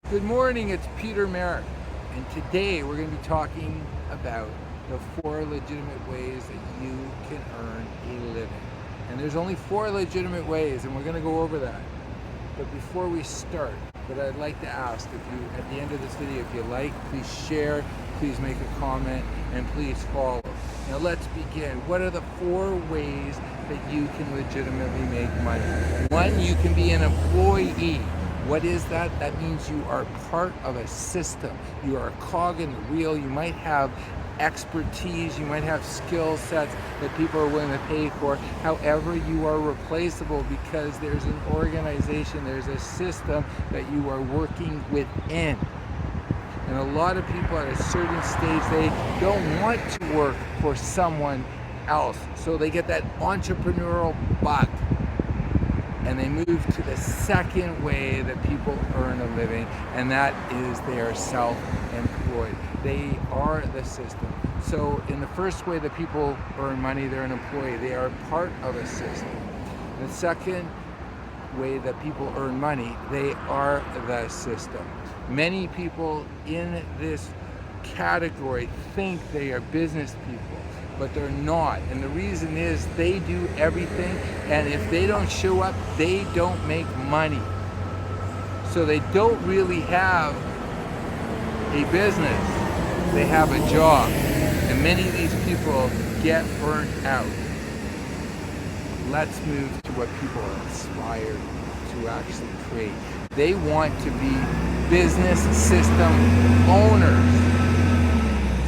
Good morning, it's Peter Merrick, and today we're going to be talking about the 4 legitimate ways that you can earn a living. And there's only 4 legitimate ways, and we're going to go over that. But before we start, what I'd like to ask, if you, at the end of this video, if you like, please share, please make a comment, and please follow. Now let's begin. What are the 4 ways that you can legitimately make money? One, you can be an employee. What is that? That means you are part of a system. You are a cog in the wheel. You might have expertise, you might have skill sets that people are willing to pay for. However, you are replaceable because there's an organization, there's a system that you are working within. And a lot of people at a certain stage, they don't want to work for someone else. So they get that entrepreneurial bug. And they move to the second way that people earn a living, and that is they are self-employed. They are the system. So in the first way that people earn money, they're an employee. They are part of a system. The second way that people earn money, they are the system. Many people in this category think they are business people, but they're not. And the reason is they do everything, and if they don't show up, they don't make money. So they don't really have a business, they have a job. And many of these people get burnt out. Let's move to what people are inspired to actually create. They want to be business system owners.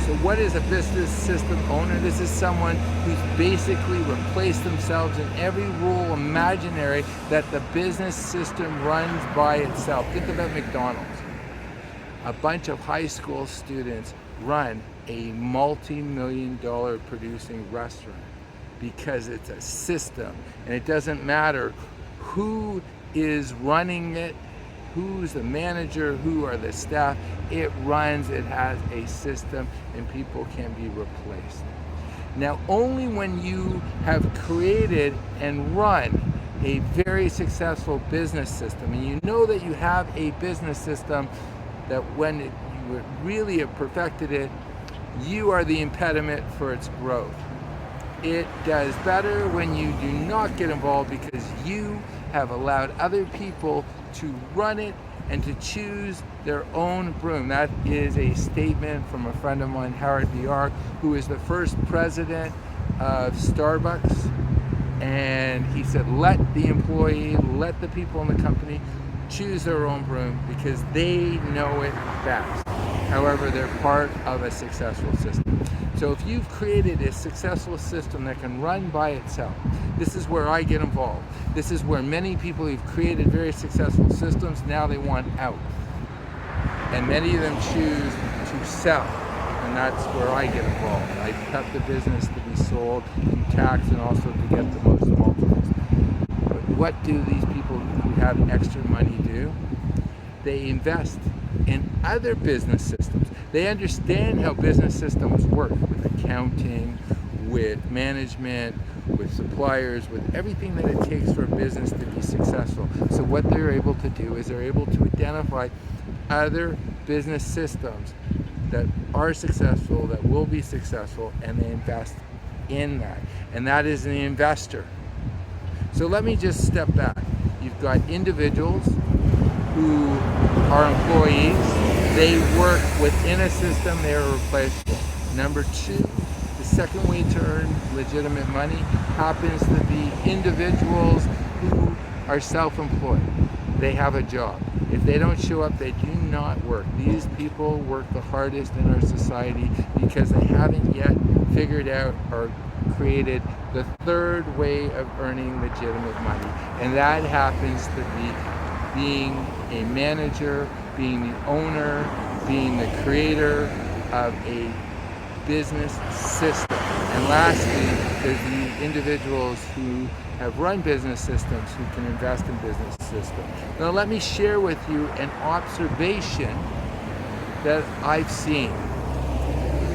So what is a business system owner? This is someone who's basically replaced themselves in every rule imaginary that the business system runs by itself. Think about McDonald's. A bunch of high school students run a multi-million-dollar producing restaurant because it's a system, and it doesn't matter who is running it, who's the manager, who are the staff. It runs, it has a system, and people can be replaced. Now, only when you have created and run a very successful business system, and you know that you have a business system that when you really have perfected it, you are the impediment for its growth. It does better when you do not get involved because you have allowed other people to run it and to choose their own broom. That is a statement from a friend of mine, Howard VR, who is the first president of Starbucks. And he said, let the employee, let the people in the company choose their own broom because they know it best. However, they're part of a successful system. So if you've created a successful system that can run by itself, this is where I get involved. This is where many people who've created very successful systems, now they want out. And many of them choose to sell. And that's where I get involved. I prep the business to be sold, to tax, and also to get the most multiples. But what do these people who have extra money do? They invest in other business systems. They understand how business systems work with accounting, with management, with suppliers, with everything that it takes for a business to be successful. So what they're able to do is they're able to identify other business systems that are successful, that will be successful, and they invest in that. And that is an investor. So let me just step back. You've got individuals who are employees. They work within a system. They are replaceable. Number 2, the second way to earn legitimate money happens to be individuals who are self-employed. They have a job. If they don't show up, they do not work. These people work the hardest in our society because they haven't yet figured out or created the third way of earning legitimate money. And that happens to be being a manager, being the owner, being the creator of a business system. And lastly, there's the individuals who have run business systems who can invest in business systems. Now let me share with you an observation that I've seen.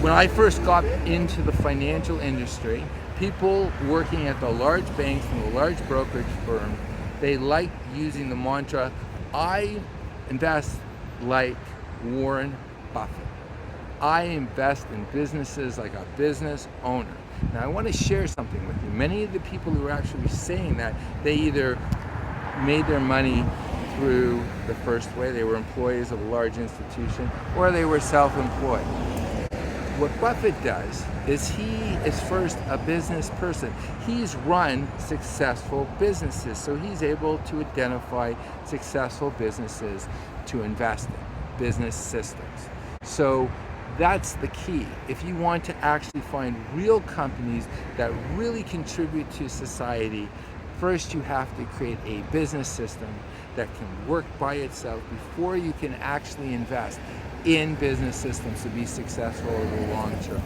When I first got into the financial industry, people working at the large banks and the large brokerage firms, they like using the mantra, I invest like Warren Buffett. I invest in businesses like a business owner. Now I want to share something with you. Many of the people who are actually saying that, they either made their money through the first way, they were employees of a large institution, or they were self-employed. What Buffett does is he is first a business person. He's run successful businesses, so he's able to identify successful businesses to invest in, business systems. So that's the key. If you want to actually find real companies that really contribute to society, first you have to create a business system that can work by itself before you can actually invest in business systems to be successful over the long term.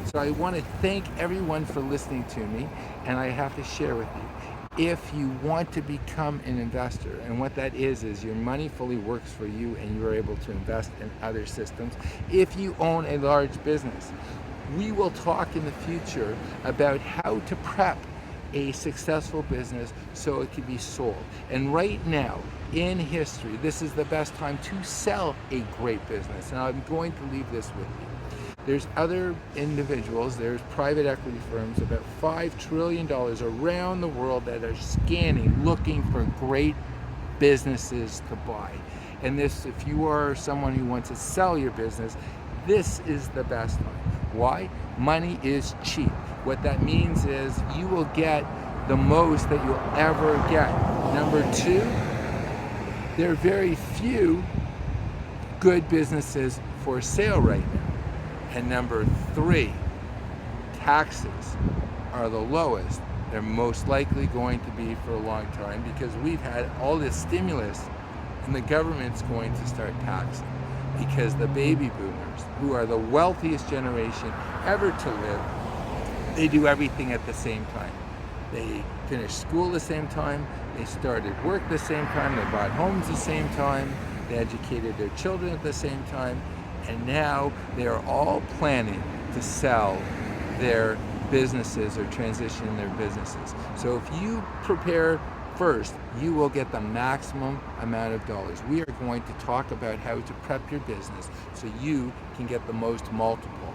So I want to thank everyone for listening to me, and I have to share with you, if you want to become an investor, and what that is your money fully works for you and you're able to invest in other systems. If you own a large business, we will talk in the future about how to prep a successful business so it can be sold. And right now in history, this is the best time to sell a great business. And I'm going to leave this with you. There's other individuals, there's private equity firms, about $5 trillion around the world that are scanning, looking for great businesses to buy. And this, if you are someone who wants to sell your business, this is the best time. Why? Money is cheap. What that means is you will get the most that you'll ever get. Number two, there are very few good businesses for sale right now. And number three, taxes are the lowest they're most likely going to be for a long time, because we've had all this stimulus and the government's going to start taxing, because the baby boomers, who are the wealthiest generation ever to live, they do everything at the same time. They finished school the same time, they started work the same time, they bought homes the same time, they educated their children at the same time, and now they are all planning to sell their businesses or transition their businesses. So if you prepare first, you will get the maximum amount of dollars. We are going to talk about how to prep your business so you can get the most multiple.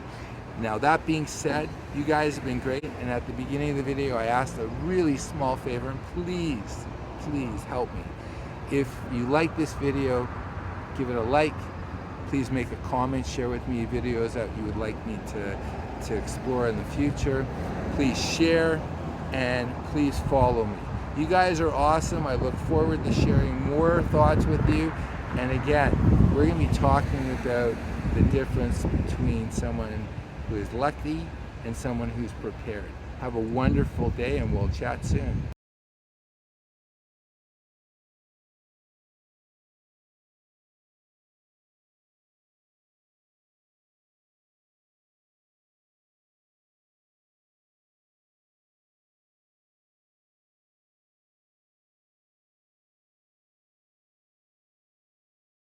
Now that being said, you guys have been great, and at the beginning of the video I asked a really small favor, and please help me. If you like this video, give it a like. Please make a comment, share with me videos that you would like me to explore in the future. Please share, and please follow me. You guys are awesome. I look forward to sharing more thoughts with you. And again, we're going to be talking about the difference between someone who is lucky and someone who's prepared. Have a wonderful day, and we'll chat soon.